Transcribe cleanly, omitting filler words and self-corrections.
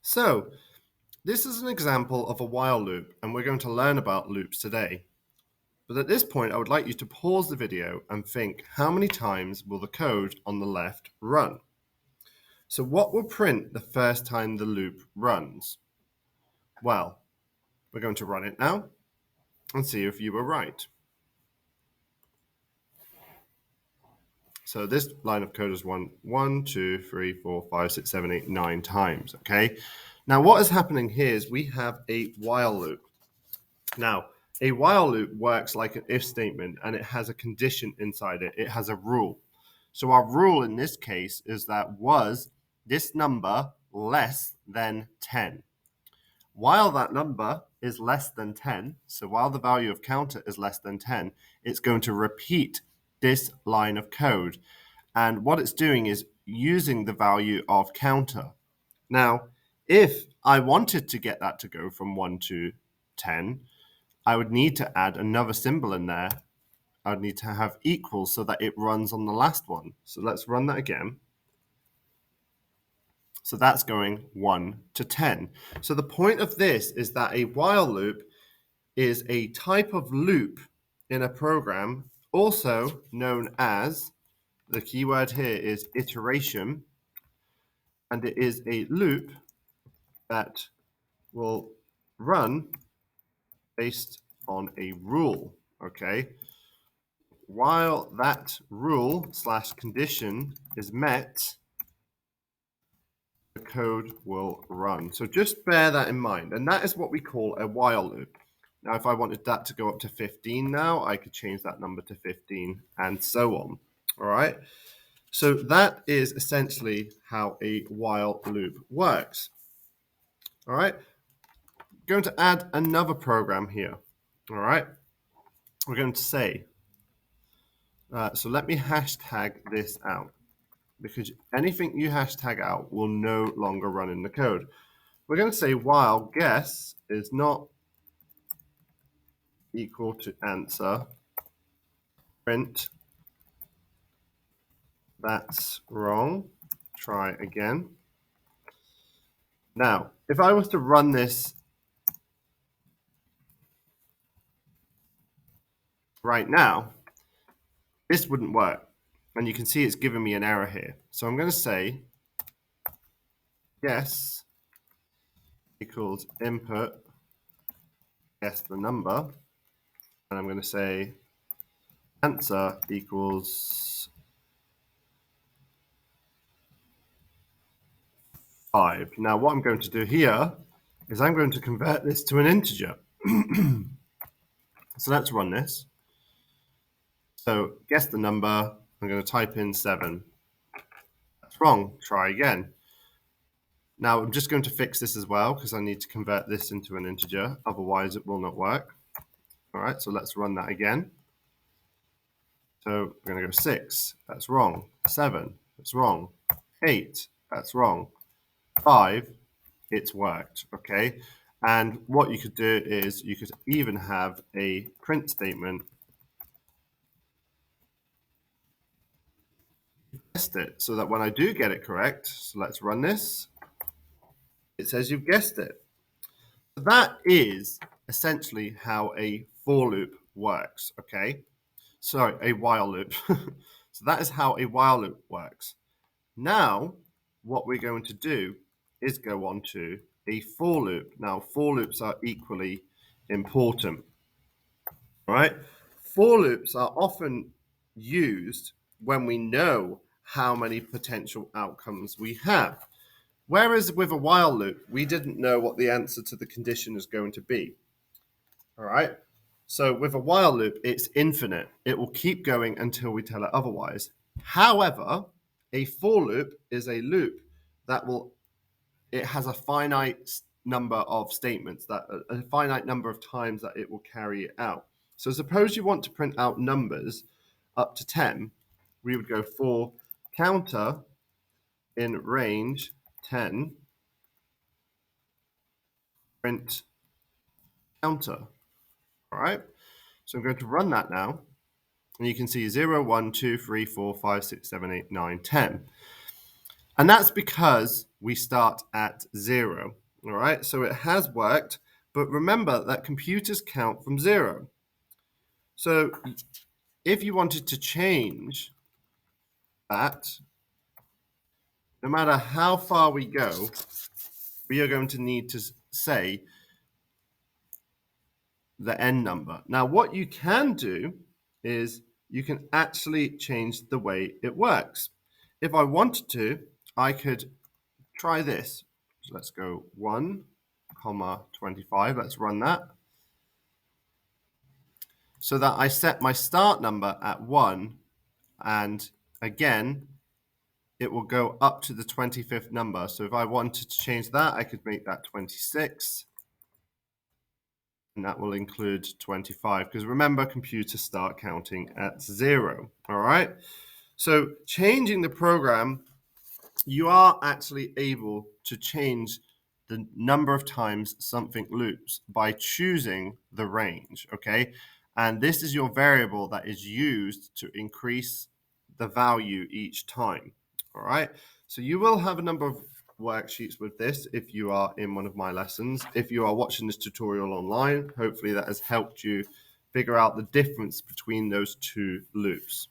So, this is an example of a while loop, and we're going to learn about loops today. But at this point, I would like you to pause the video and think, how many times will the code on the left run? So what will print the first time the loop runs? Well, we're going to run it now and see if you were right. So this line of code is run 1, 2, 3, 4, 5, 6, 7, 8, 9 times, okay? Now what is happening here is we have a while loop. Now, a while loop works like an if statement, and it has a condition inside it. It has a rule. So our rule in this case is that was this number less than 10? While that number is less than 10, so while the value of counter is less than 10, it's going to repeat this line of code. And what it's doing is using the value of counter. Now, if I wanted to get that to go from 1 to 10, I would need to add another symbol in there. I would need to have equals so that it runs on the last one. So let's run that again. So that's going 1 to 10. So the point of this is that a while loop is a type of loop in a program, also known as, the keyword here is iteration, and it is a loop that will run based on a rule, okay? While that rule / condition is met, the code will run. So just bear that in mind. And that is what we call a while loop. Now, if I wanted that to go up to 15 now, I could change that number to 15 and so on. All right. So that is essentially how a while loop works. All right. I'm going to add another program here. All right. We're going to say, so let me hashtag this out, because anything you hashtag out will no longer run in the code. We're going to say while guess is not equal to answer, print that's wrong. Try again. Now, if I was to run this right now, this wouldn't work. And you can see it's giving me an error here. So I'm going to say guess equals input, guess the number. And I'm going to say answer equals 5. Now what I'm going to do here is I'm going to convert this to an integer. So let's run this. So guess the number, I'm going to type in 7. That's wrong, try again. Now I'm just going to fix this as well because I need to convert this into an integer, otherwise it will not work. All right, so let's run that again. So we're going to go 6, that's wrong. 7, that's wrong. 8, that's wrong. 5, it's worked, okay? And what you could do is you could even have a print statement. Guessed it, so that when I do get it correct, so let's run this, it says you've guessed it. That is essentially how a for loop works, okay? Sorry, a while loop. So that is how a while loop works. Now, what we're going to do is go on to a for loop. Now, for loops are equally important, all right? For loops are often used when we know how many potential outcomes we have. Whereas with a while loop, we didn't know what the answer to the condition is going to be. All right. So with a while loop, it's infinite. It will keep going until we tell it otherwise. However, a for loop is a loop that it has a finite number of statements, that a finite number of times that it will carry it out. So suppose you want to print out numbers up to 10, we would go for counter in range 10, print counter. All right, so I'm going to run that now. And you can see 0, 1, 2, 3, 4, 5, 6, 7, 8, 9, 10. And that's because we start at 0. All right, so it has worked, but remember that computers count from 0. So if you wanted to change that, no matter how far we go, we are going to need to say the n number. Now, what you can do is you can actually change the way it works. If I wanted to, I could try this. So let's go 1, 25. Let's run that. So that I set my start number at 1, and again, it will go up to the 25th number. So if I wanted to change that, I could make that 26. And that will include 25, because remember, computers start counting at 0. All right. So changing the program, you are actually able to change the number of times something loops by choosing the range. Okay. And this is your variable that is used to increase the value each time. All right. So you will have a number of worksheets with this if you are in one of my lessons. If you are watching this tutorial online, hopefully that has helped you figure out the difference between those two loops.